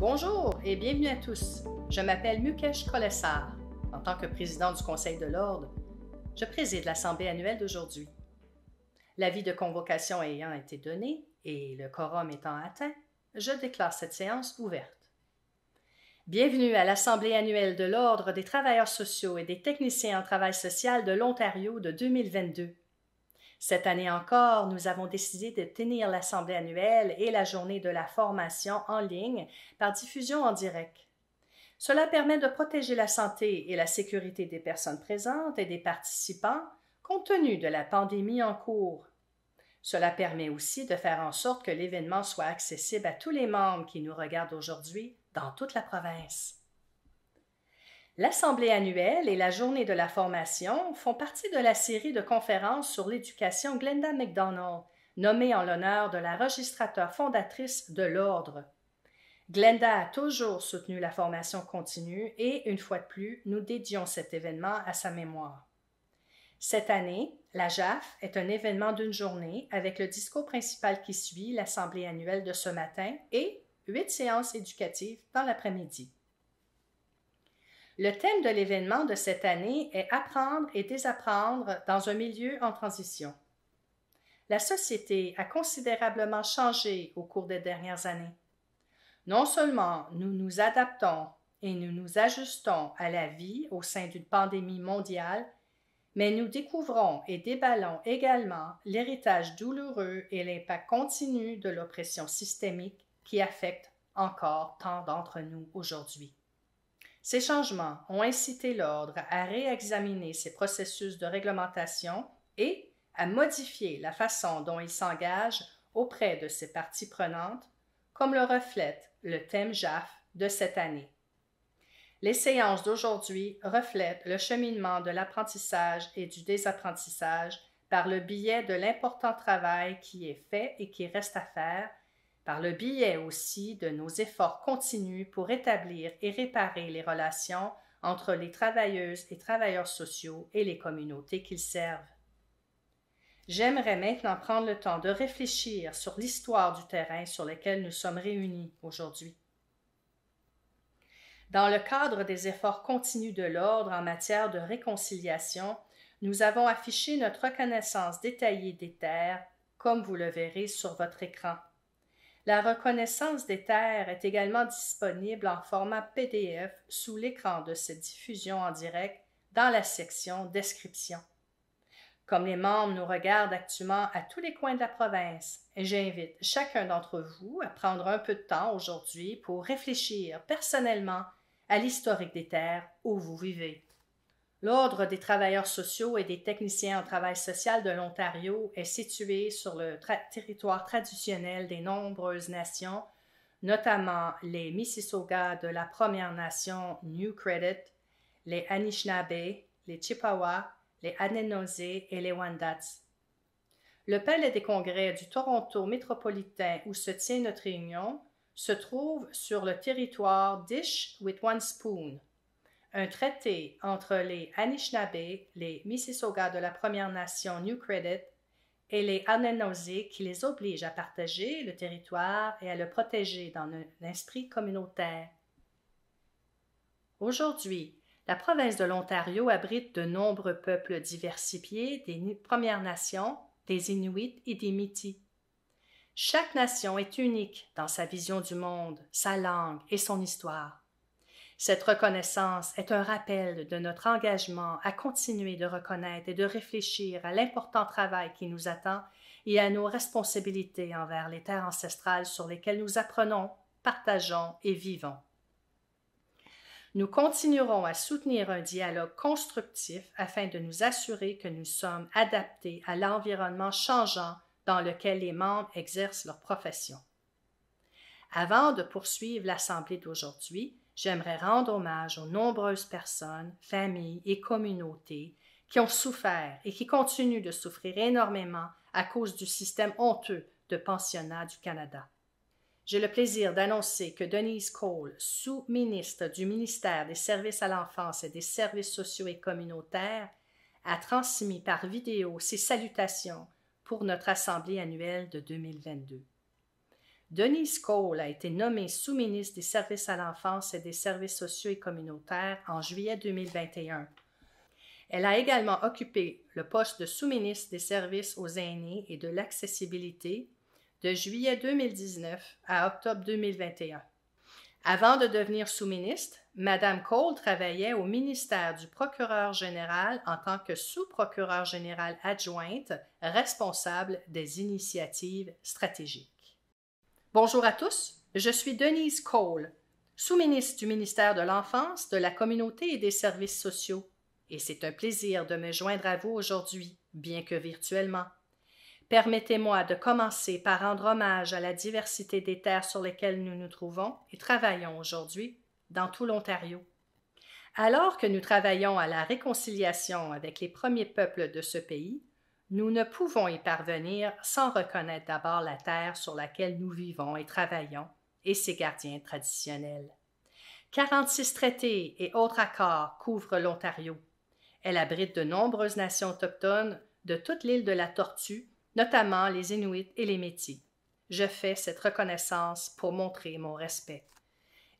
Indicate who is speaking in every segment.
Speaker 1: Bonjour et bienvenue à tous. Je m'appelle Mukesh Kolesar. En tant que président du Conseil de l'Ordre, je préside l'Assemblée annuelle d'aujourd'hui. L'avis de convocation ayant été donné et le quorum étant atteint, je déclare cette séance ouverte. Bienvenue à l'Assemblée annuelle de l'Ordre des travailleurs sociaux et des techniciens en travail social de l'Ontario de 2022. Cette année encore, nous avons décidé de tenir l'Assemblée annuelle et la journée de la formation en ligne par diffusion en direct. Cela permet de protéger la santé et la sécurité des personnes présentes et des participants compte tenu de la pandémie en cours. Cela permet aussi de faire en sorte que l'événement soit accessible à tous les membres qui nous regardent aujourd'hui dans toute la province. L'Assemblée annuelle et la Journée de la formation font partie de la série de conférences sur l'éducation Glenda McDonald, nommée en l'honneur de la registrateur fondatrice de l'Ordre. Glenda a toujours soutenu la formation continue et, une fois de plus, nous dédions cet événement à sa mémoire. Cette année, la JAF est un événement d'une journée avec le discours principal qui suit l'Assemblée annuelle de ce matin et 8 séances éducatives dans l'après-midi. Le thème de l'événement de cette année est « Apprendre et désapprendre dans un milieu en transition ». La société a considérablement changé au cours des dernières années. Non seulement nous nous adaptons et nous nous ajustons à la vie au sein d'une pandémie mondiale, mais nous découvrons et déballons également l'héritage douloureux et l'impact continu de l'oppression systémique qui affecte encore tant d'entre nous aujourd'hui. Ces changements ont incité l'Ordre à réexaminer ses processus de réglementation et à modifier la façon dont il s'engage auprès de ses parties prenantes, comme le reflète le thème JAF de cette année. Les séances d'aujourd'hui reflètent le cheminement de l'apprentissage et du désapprentissage par le biais de l'important travail qui est fait et qui reste à faire, par le biais aussi de nos efforts continus pour établir et réparer les relations entre les travailleuses et travailleurs sociaux et les communautés qu'ils servent. J'aimerais maintenant prendre le temps de réfléchir sur l'histoire du terrain sur lequel nous sommes réunis aujourd'hui. Dans le cadre des efforts continus de l'Ordre en matière de réconciliation, nous avons affiché notre reconnaissance détaillée des terres, comme vous le verrez sur votre écran. La reconnaissance des terres est également disponible en format PDF sous l'écran de cette diffusion en direct dans la section « Description ». Comme les membres nous regardent actuellement à tous les coins de la province, j'invite chacun d'entre vous à prendre un peu de temps aujourd'hui pour réfléchir personnellement à l'historique des terres où vous vivez. L'Ordre des travailleurs sociaux et des techniciens en travail social de l'Ontario est situé sur le territoire traditionnel des nombreuses nations, notamment les Mississaugas de la Première Nation New Credit, les Anishinaabe, les Chippewas, les Haudenosaunee et les Wendats. Le Palais des Congrès du Toronto métropolitain où se tient notre réunion se trouve sur le territoire Dish with One Spoon, un traité entre les Anishinaabe, les Mississaugas de la Première Nation New Credit et les Haudenosaunee qui les oblige à partager le territoire et à le protéger dans un esprit communautaire. Aujourd'hui, la province de l'Ontario abrite de nombreux peuples diversifiés des Premières Nations, des Inuits et des Métis. Chaque nation est unique dans sa vision du monde, sa langue et son histoire. Cette reconnaissance est un rappel de notre engagement à continuer de reconnaître et de réfléchir à l'important travail qui nous attend et à nos responsabilités envers les terres ancestrales sur lesquelles nous apprenons, partageons et vivons. Nous continuerons à soutenir un dialogue constructif afin de nous assurer que nous sommes adaptés à l'environnement changeant dans lequel les membres exercent leur profession. Avant de poursuivre l'Assemblée d'aujourd'hui, j'aimerais rendre hommage aux nombreuses personnes, familles et communautés qui ont souffert et qui continuent de souffrir énormément à cause du système honteux de pensionnat du Canada. J'ai le plaisir d'annoncer que Denise Cole, sous-ministre du ministère des Services à l'enfance et des Services sociaux et communautaires, a transmis par vidéo ses salutations pour notre Assemblée annuelle de 2022. Denise Cole a été nommée sous-ministre des Services à l'enfance et des Services sociaux et communautaires en juillet 2021. Elle a également occupé le poste de sous-ministre des Services aux aînés et de l'accessibilité de juillet 2019 à octobre 2021. Avant de devenir sous-ministre, Mme Cole travaillait au ministère du procureur général en tant que sous-procureure générale adjointe responsable des initiatives stratégiques. Bonjour à tous, je suis Denise Cole, sous-ministre du ministère de l'Enfance, de la Communauté et des Services sociaux, et c'est un plaisir de me joindre à vous aujourd'hui, bien que virtuellement. Permettez-moi de commencer par rendre hommage à la diversité des terres sur lesquelles nous nous trouvons et travaillons aujourd'hui dans tout l'Ontario. Alors que nous travaillons à la réconciliation avec les premiers peuples de ce pays, nous ne pouvons y parvenir sans reconnaître d'abord la terre sur laquelle nous vivons et travaillons et ses gardiens traditionnels. 46 traités et autres accords couvrent l'Ontario. Elle abrite de nombreuses nations autochtones de toute l'île de la Tortue, notamment les Inuits et les Métis. Je fais cette reconnaissance pour montrer mon respect.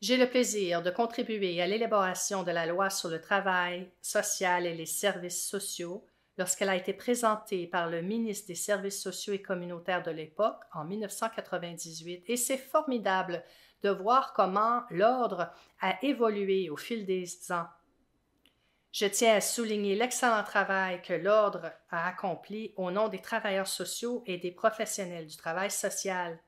Speaker 1: J'ai le plaisir de contribuer à l'élaboration de la loi sur le travail social et les services sociaux lorsqu'elle a été présentée par le ministre des Services sociaux et communautaires de l'époque en 1998, et c'est formidable de voir comment l'ordre a évolué au fil des ans. Je tiens à souligner l'excellent travail que l'Ordre a accompli au nom des travailleurs sociaux et des professionnels du travail social.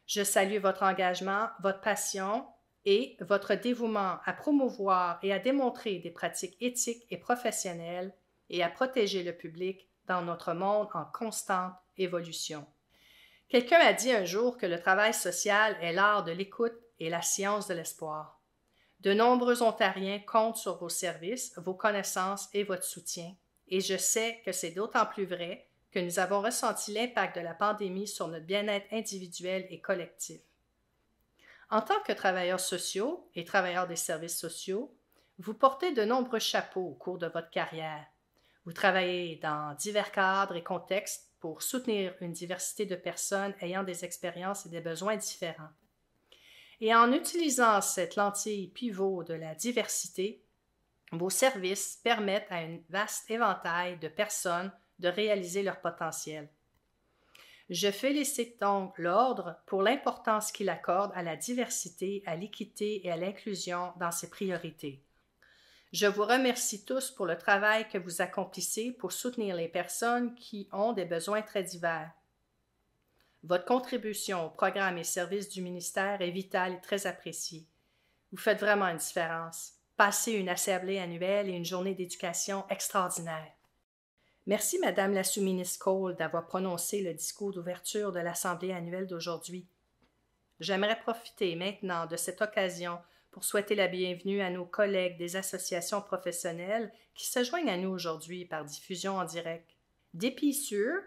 Speaker 1: Je salue votre engagement, votre passion et votre dévouement à promouvoir et à démontrer des pratiques éthiques et professionnelles et à protéger le public dans notre monde en constante évolution. Quelqu'un a dit un jour que le travail social est l'art de l'écoute et la science de l'espoir. De nombreux Ontariens comptent sur vos services, vos connaissances et votre soutien, et je sais que c'est d'autant plus vrai que nous avons ressenti l'impact de la pandémie sur notre bien-être individuel et collectif. En tant que travailleurs sociaux et travailleurs des services sociaux, vous portez de nombreux chapeaux au cours de votre carrière. Vous travaillez dans divers cadres et contextes pour soutenir une diversité de personnes ayant des expériences et des besoins différents. Et en utilisant cette lentille pivot de la diversité, vos services permettent à un vaste éventail de personnes de réaliser leur potentiel. Je félicite donc l'Ordre pour l'importance qu'il accorde à la diversité, à l'équité et à l'inclusion dans ses priorités. Je vous remercie tous pour le travail que vous accomplissez pour soutenir les personnes qui ont des besoins très divers. Votre contribution aux programmes et services du ministère est vitale et très appréciée. Vous faites vraiment une différence. Passez une assemblée annuelle et une journée d'éducation extraordinaire. Merci, Madame la sous-ministre Cole, d'avoir prononcé le discours d'ouverture de l'assemblée annuelle d'aujourd'hui. J'aimerais profiter maintenant de cette occasion pour souhaiter la bienvenue à nos collègues des associations professionnelles qui se joignent à nous aujourd'hui par diffusion en direct. D'Épicieux,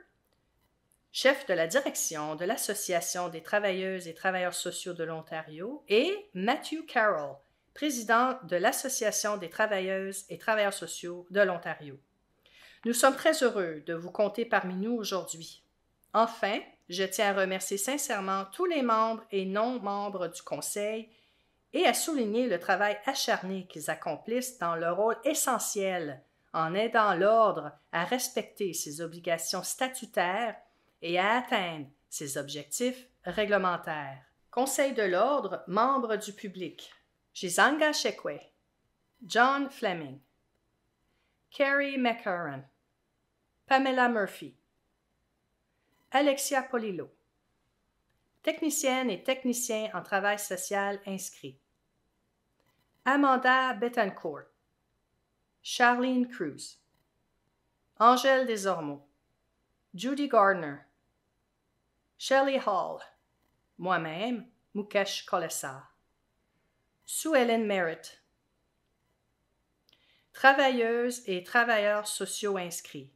Speaker 1: chef de la direction de l'Association des travailleuses et travailleurs sociaux de l'Ontario, et Matthew Carroll, président de l'Association des travailleuses et travailleurs sociaux de l'Ontario. Nous sommes très heureux de vous compter parmi nous aujourd'hui. Enfin, je tiens à remercier sincèrement tous les membres et non-membres du Conseil et à souligner le travail acharné qu'ils accomplissent dans leur rôle essentiel en aidant l'Ordre à respecter ses obligations statutaires et à atteindre ses objectifs réglementaires. Conseil de l'Ordre, membres du public. Jizanga Shekwe, John Fleming, Carrie McCurran, Pamela Murphy, Alexia Polillo, technicienne et technicien en travail social inscrits, Amanda Bettencourt, Charlene Cruz, Angèle Desormeaux, Judy Gardner, Shelley Hall, moi-même, Mukesh Kolesar, Sue Ellen Merritt, travailleuses et travailleurs sociaux inscrits,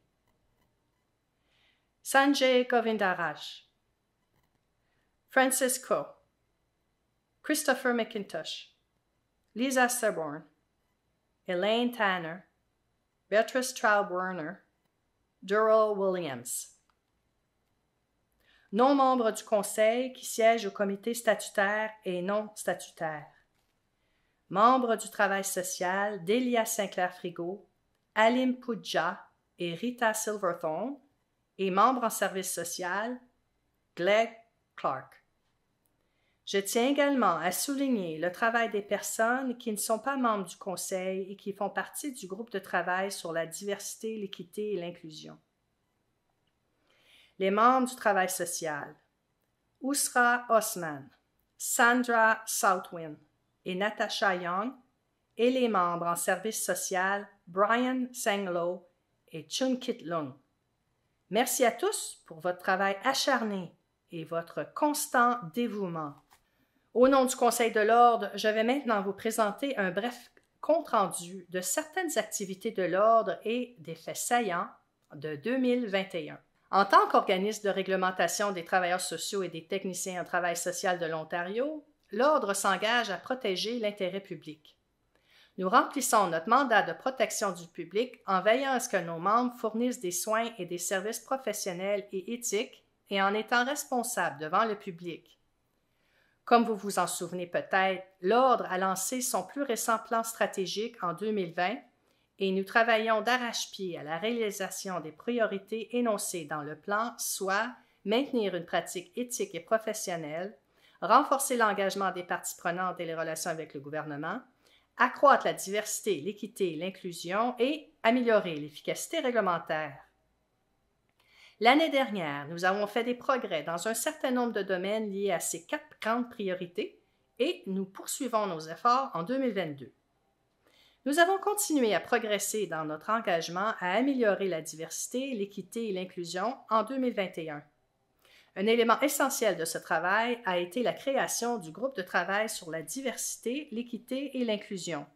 Speaker 1: Sanjay Govindaraj, Francis Coe, Christopher McIntosh, Lisa Seborn, Elaine Tanner, Beatrice Traub-Werner, Durrell Williams. Non membres du Conseil qui siègent au comité statutaire et non statutaire. Membres du travail social Delia Sinclair-Frigo, Alim Pudja et Rita Silverthorne, et membres en service social Glegg Clark. Je tiens également à souligner le travail des personnes qui ne sont pas membres du Conseil et qui font partie du groupe de travail sur la diversité, l'équité et l'inclusion. Les membres du travail social, Usra Osman, Sandra Southwind et Natasha Young, et les membres en service social, Brian Sanglo et Chun Kit Lung. Merci à tous pour votre travail acharné et votre constant dévouement. Au nom du Conseil de l'Ordre, je vais maintenant vous présenter un bref compte-rendu de certaines activités de l'Ordre et des faits saillants de 2021. En tant qu'organisme de réglementation des travailleurs sociaux et des techniciens en travail social de l'Ontario, l'Ordre s'engage à protéger l'intérêt public. Nous remplissons notre mandat de protection du public en veillant à ce que nos membres fournissent des soins et des services professionnels et éthiques et en étant responsables devant le public. Comme vous vous en souvenez peut-être, l'Ordre a lancé son plus récent plan stratégique en 2020 et nous travaillons d'arrache-pied à la réalisation des priorités énoncées dans le plan, soit maintenir une pratique éthique et professionnelle, renforcer l'engagement des parties prenantes et les relations avec le gouvernement, accroître la diversité, l'équité et l'inclusion et améliorer l'efficacité réglementaire. L'année dernière, nous avons fait des progrès dans un certain nombre de domaines liés à ces 4 grandes priorités et nous poursuivons nos efforts en 2022. Nous avons continué à progresser dans notre engagement à améliorer la diversité, l'équité et l'inclusion en 2021. Un élément essentiel de ce travail a été la création du groupe de travail sur la diversité, l'équité et l'inclusion.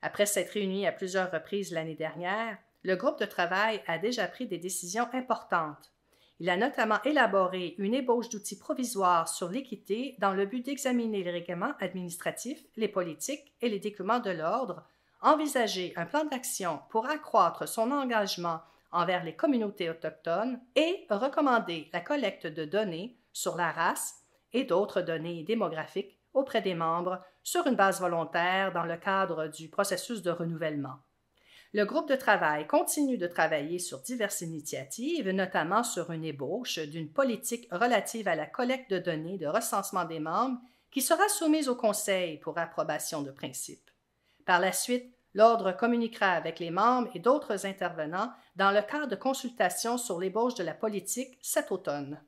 Speaker 1: Après s'être réuni à plusieurs reprises l'année dernière, le groupe de travail a déjà pris des décisions importantes. Il a notamment élaboré une ébauche d'outils provisoires sur l'équité dans le but d'examiner les règlements administratifs, les politiques et les documents de l'ordre, envisager un plan d'action pour accroître son engagement envers les communautés autochtones et recommander la collecte de données sur la race et d'autres données démographiques auprès des membres sur une base volontaire dans le cadre du processus de renouvellement. Le groupe de travail continue de travailler sur diverses initiatives, notamment sur une ébauche d'une politique relative à la collecte de données de recensement des membres qui sera soumise au Conseil pour approbation de principe. Par la suite, l'Ordre communiquera avec les membres et d'autres intervenants dans le cadre de consultations sur l'ébauche de la politique cet automne.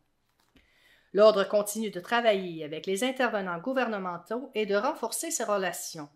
Speaker 1: L'Ordre continue de travailler avec les intervenants gouvernementaux et de renforcer ses relations.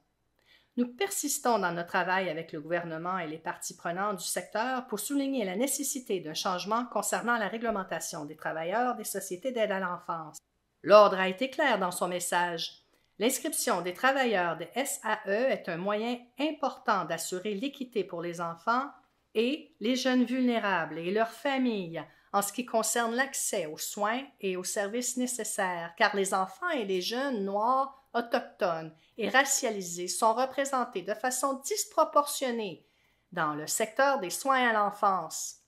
Speaker 1: Nous persistons dans notre travail avec le gouvernement et les parties prenantes du secteur pour souligner la nécessité d'un changement concernant la réglementation des travailleurs des sociétés d'aide à l'enfance. L'Ordre a été clair dans son message. L'inscription des travailleurs des SAE est un moyen important d'assurer l'équité pour les enfants et les jeunes vulnérables et leurs familles en ce qui concerne l'accès aux soins et aux services nécessaires, car les enfants et les jeunes noirs, autochtones et racialisés sont représentés de façon disproportionnée dans le secteur des soins à l'enfance.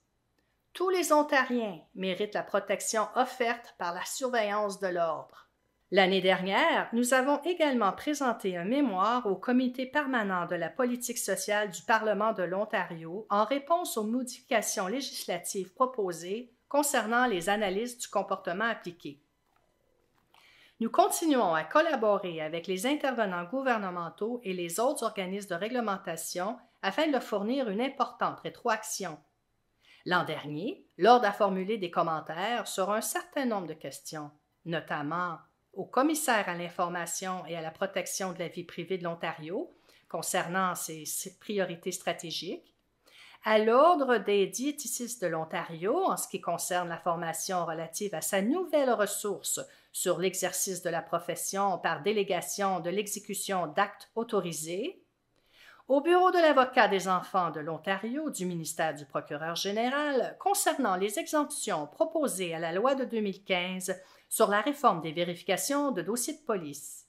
Speaker 1: Tous les Ontariens méritent la protection offerte par la surveillance de l'Ordre. L'année dernière, nous avons également présenté un mémoire au Comité permanent de la politique sociale du Parlement de l'Ontario en réponse aux modifications législatives proposées concernant les analyses du comportement appliquées. Nous continuons à collaborer avec les intervenants gouvernementaux et les autres organismes de réglementation afin de leur fournir une importante rétroaction. L'an dernier, l'Ordre a formulé des commentaires sur un certain nombre de questions, notamment au commissaire à l'information et à la protection de la vie privée de l'Ontario concernant ses priorités stratégiques, à l'Ordre des diététistes de l'Ontario en ce qui concerne la formation relative à sa nouvelle ressource sur l'exercice de la profession par délégation de l'exécution d'actes autorisés, au Bureau de l'avocat des enfants de l'Ontario du ministère du procureur général concernant les exemptions proposées à la loi de 2015 sur la réforme des vérifications de dossiers de police.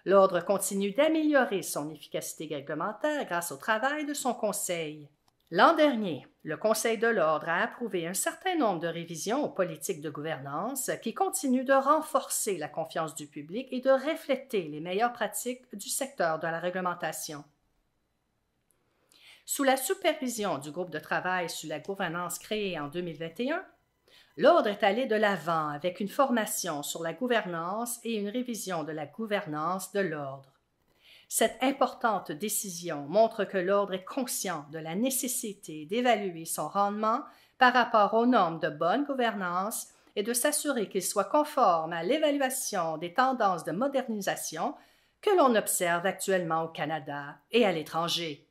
Speaker 1: L'Ordre continue d'améliorer son efficacité réglementaire grâce au travail de son conseil. L'an dernier, le Conseil de l'Ordre a approuvé un certain nombre de révisions aux politiques de gouvernance qui continuent de renforcer la confiance du public et de refléter les meilleures pratiques du secteur de la réglementation. Sous la supervision du groupe de travail sur la gouvernance créé en 2021, l'Ordre est allé de l'avant avec une formation sur la gouvernance et une révision de la gouvernance de l'Ordre. Cette importante décision montre que l'Ordre est conscient de la nécessité d'évaluer son rendement par rapport aux normes de bonne gouvernance et de s'assurer qu'il soit conforme à l'évaluation des tendances de modernisation que l'on observe actuellement au Canada et à l'étranger.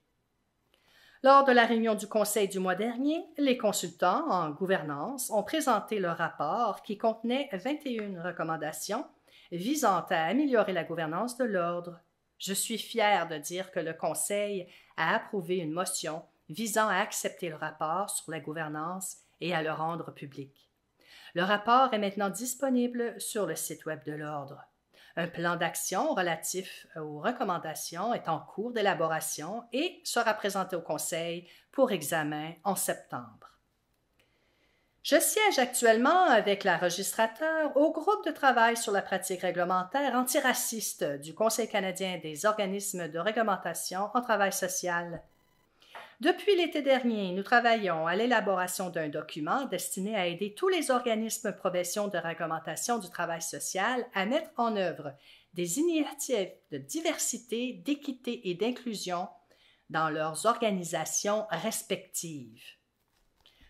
Speaker 1: Lors de la réunion du Conseil du mois dernier, les consultants en gouvernance ont présenté leur rapport qui contenait 21 recommandations visant à améliorer la gouvernance de l'Ordre. Je suis fière de dire que le Conseil a approuvé une motion visant à accepter le rapport sur la gouvernance et à le rendre public. Le rapport est maintenant disponible sur le site web de l'Ordre. Un plan d'action relatif aux recommandations est en cours d'élaboration et sera présenté au Conseil pour examen en septembre. Je siège actuellement avec la registrateur au groupe de travail sur la pratique réglementaire antiraciste du Conseil canadien des organismes de réglementation en travail social. Depuis l'été dernier, nous travaillons à l'élaboration d'un document destiné à aider tous les organismes provinciaux de réglementation du travail social à mettre en œuvre des initiatives de diversité, d'équité et d'inclusion dans leurs organisations respectives.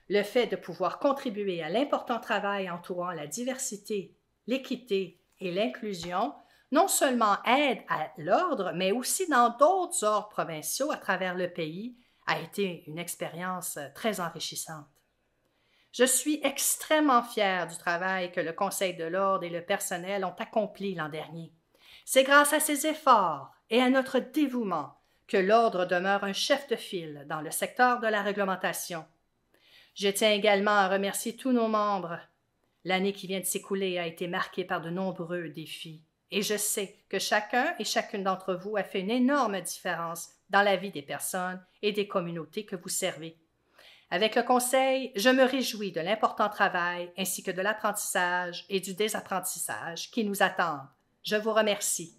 Speaker 1: Le fait de pouvoir contribuer à l'important travail entourant la diversité, l'équité et l'inclusion non seulement aide à l'ordre, mais aussi dans d'autres ordres provinciaux à travers le pays, a été une expérience très enrichissante. Je suis extrêmement fière du travail que le Conseil de l'Ordre et le personnel ont accompli l'an dernier. C'est grâce à ces efforts et à notre dévouement que l'Ordre demeure un chef de file dans le secteur de la réglementation. Je tiens également à remercier tous nos membres. L'année qui vient de s'écouler a été marquée par de nombreux défis, et je sais que chacun et chacune d'entre vous a fait une énorme différence dans la vie des personnes et des communautés que vous servez. Avec le Conseil, je me réjouis de l'important travail ainsi que de l'apprentissage et du désapprentissage qui nous attendent. Je vous remercie.